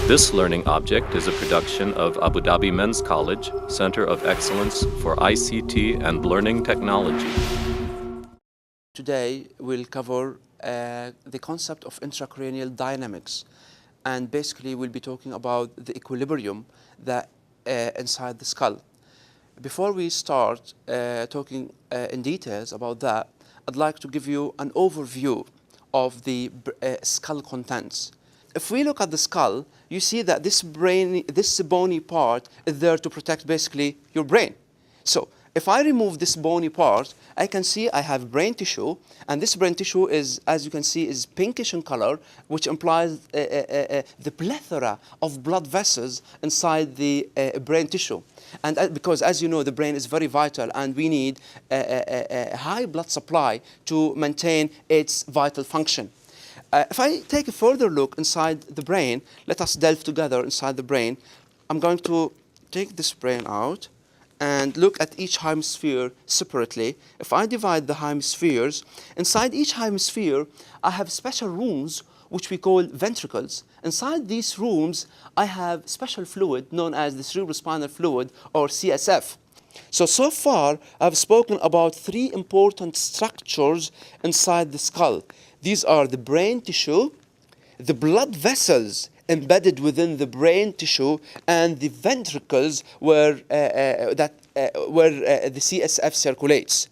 This learning object is a production of Abu Dhabi Men's College, Center of Excellence for ICT and Learning Technology. Today we'll cover the concept of intracranial dynamics, and basically we'll be talking about the equilibrium that inside the skull. Before we start talking in details about that, I'd like to give you an overview of the skull contents. If we look at the skull, you see that this bony part is there to protect basically your brain. So if I remove this bony part, I can see I have brain tissue, and this brain tissue is, as you can see, is pinkish in color, which implies the plethora of blood vessels inside the brain tissue. And because, as you know, the brain is very vital, and we need a high blood supply to maintain its vital function. If I take a further look inside the brain, let us delve together inside the brain. I'm going to take this brain out and look at each hemisphere separately. If I divide the hemispheres, inside each hemisphere, I have special rooms which we call ventricles. Inside these rooms, I have special fluid known as the cerebrospinal fluid, or CSF. So far, I've spoken about three important structures inside the skull. These are the brain tissue, the blood vessels embedded within the brain tissue, and the ventricles where the CSF circulates.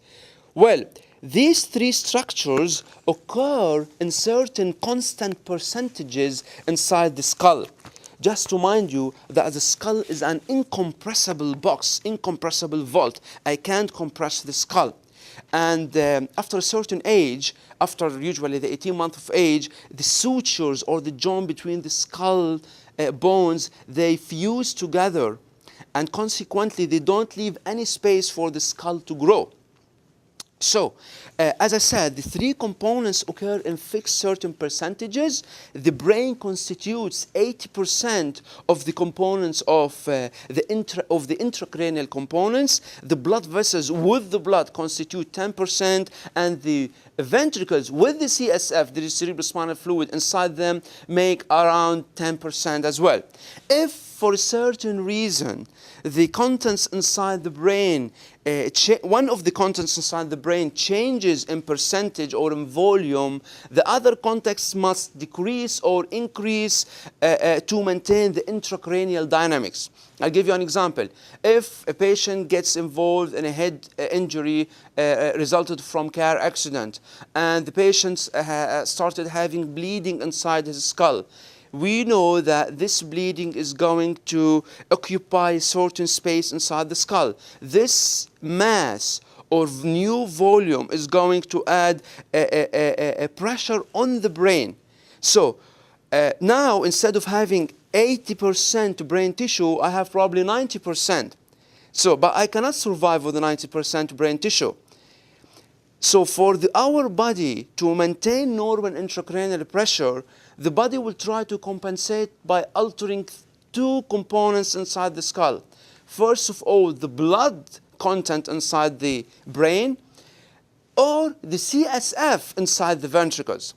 Well, these three structures occur in certain constant percentages inside the skull. Just to remind you that the skull is an incompressible box, incompressible vault. I can't compress the skull. And after a certain age, after usually the 18 months of age, the sutures or the joint between the skull bones, they fuse together, and consequently they don't leave any space for the skull to grow. So, as I said, the three components occur in fixed certain percentages. The brain constitutes 80% of the components of the intracranial components. The blood vessels with the blood constitute 10%, and the ventricles with the CSF, the cerebrospinal fluid inside them, make around 10% as well. If for a certain reason the contents inside the brain, one of the contents inside the brain changes in percentage or in volume, the other contents must decrease or increase to maintain the intracranial dynamics. I'll give you an example. If a patient gets involved in a head injury resulted from car accident, and the patient started having bleeding inside his skull, we know that this bleeding is going to occupy a certain space inside the skull. This mass or new volume is going to add a pressure on the brain. So now, instead of having 80% brain tissue, I have probably 90%. So, but I cannot survive with the 90% brain tissue. So for our body to maintain normal intracranial pressure, the body will try to compensate by altering two components inside the skull. First of all, the blood content inside the brain, or the CSF inside the ventricles.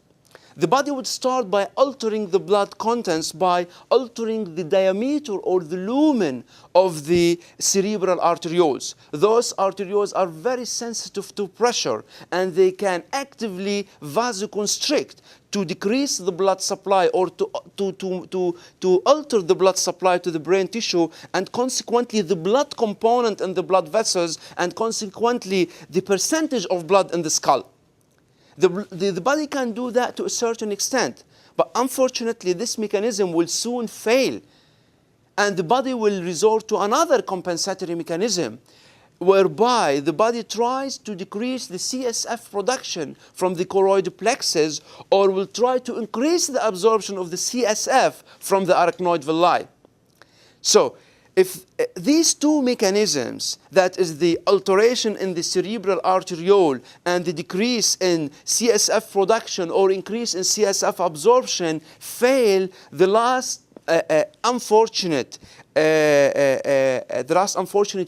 The body would start by altering the blood contents by altering the diameter or the lumen of the cerebral arterioles. Those arterioles are very sensitive to pressure, and they can actively vasoconstrict to decrease the blood supply or to alter the blood supply to the brain tissue, and consequently the blood component in the blood vessels, and consequently the percentage of blood in the skull. The body can do that to a certain extent, but unfortunately this mechanism will soon fail, and the body will resort to another compensatory mechanism, whereby the body tries to decrease the CSF production from the choroid plexus, or will try to increase the absorption of the CSF from the arachnoid villi. So, if these two mechanisms, that is the alteration in the cerebral arteriole and the decrease in CSF production or increase in CSF absorption, fail, the last unfortunate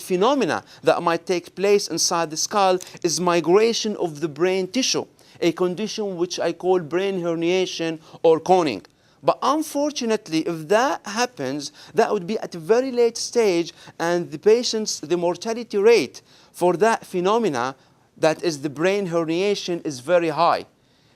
phenomena that might take place inside the skull is migration of the brain tissue, a condition which I call brain herniation or coning. But unfortunately, if that happens, that would be at a very late stage, and the mortality rate for that phenomena, that is the brain herniation, is very high.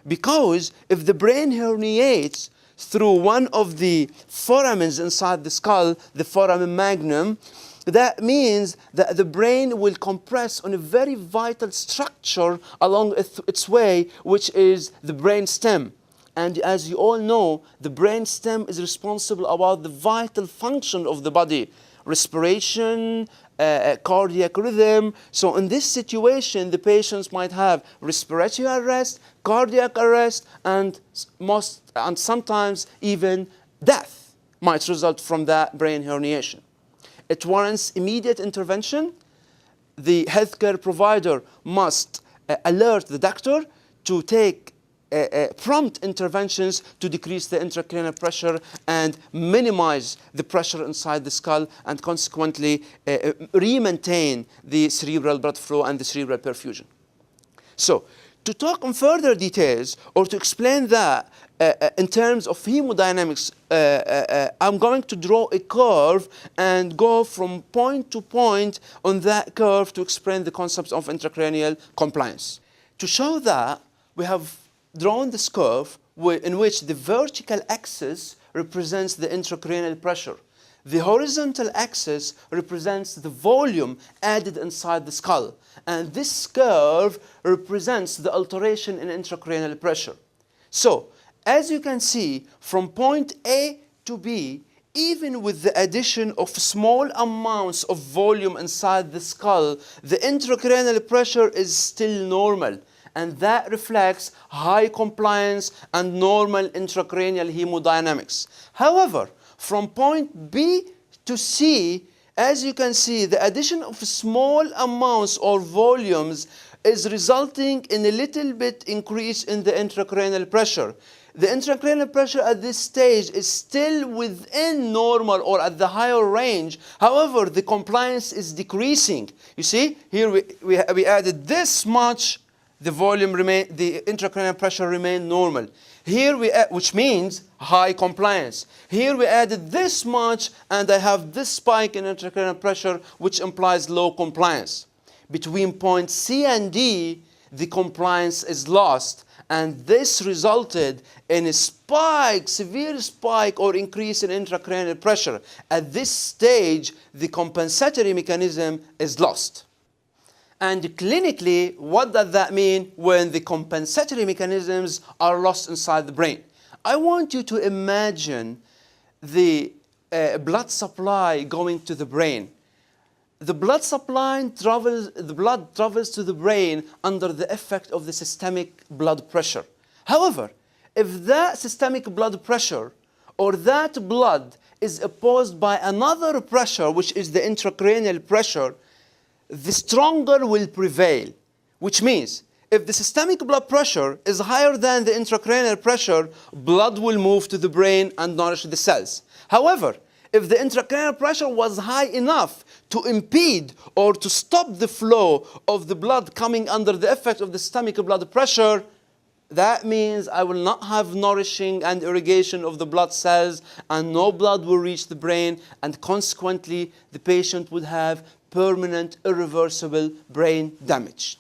Because if the brain herniates through one of the foramens inside the skull, the foramen magnum, that means that the brain will compress on a very vital structure along its way, which is the brain stem. And as you all know, the brain stem is responsible about the vital function of the body: respiration, cardiac rhythm. So in this situation, the patients might have respiratory arrest, cardiac arrest, and sometimes even death might result from that brain herniation. It warrants immediate intervention. The healthcare provider must alert the doctor to take prompt interventions to decrease the intracranial pressure and minimize the pressure inside the skull, and consequently re-maintain the cerebral blood flow and the cerebral perfusion. So, to talk in further details, or to explain that in terms of hemodynamics, I'm going to draw a curve and go from point to point on that curve to explain the concepts of intracranial compliance. To show that, we have drawn this curve in which the vertical axis represents the intracranial pressure. The horizontal axis represents the volume added inside the skull. And this curve represents the alteration in intracranial pressure. So, as you can see, from point A to B, even with the addition of small amounts of volume inside the skull, the intracranial pressure is still normal. And that reflects high compliance and normal intracranial hemodynamics. However, from point B to C, as you can see, the addition of small amounts or volumes is resulting in a little bit increase in the intracranial pressure. The intracranial pressure at this stage is still within normal or at the higher range. However, the compliance is decreasing. You see, here we added this much, the intracranial pressure remained normal. Here which means high compliance. Here we added this much, and I have this spike in intracranial pressure, which implies low compliance. Between point C and D, the compliance is lost, and this resulted in a spike, severe spike or increase in intracranial pressure. At this stage, the compensatory mechanism is lost. And clinically, what does that mean when the compensatory mechanisms are lost inside the brain? I want you to imagine the blood supply going to the brain. The blood travels to the brain under the effect of the systemic blood pressure. However, if that systemic blood pressure or that blood is opposed by another pressure, which is the intracranial pressure, the stronger will prevail, which means if the systemic blood pressure is higher than the intracranial pressure, blood will move to the brain and nourish the cells. However, if the intracranial pressure was high enough to impede or to stop the flow of the blood coming under the effect of the systemic blood pressure, that means I will not have nourishing and irrigation of the blood cells, and no blood will reach the brain, and consequently the patient would have permanent irreversible brain damage.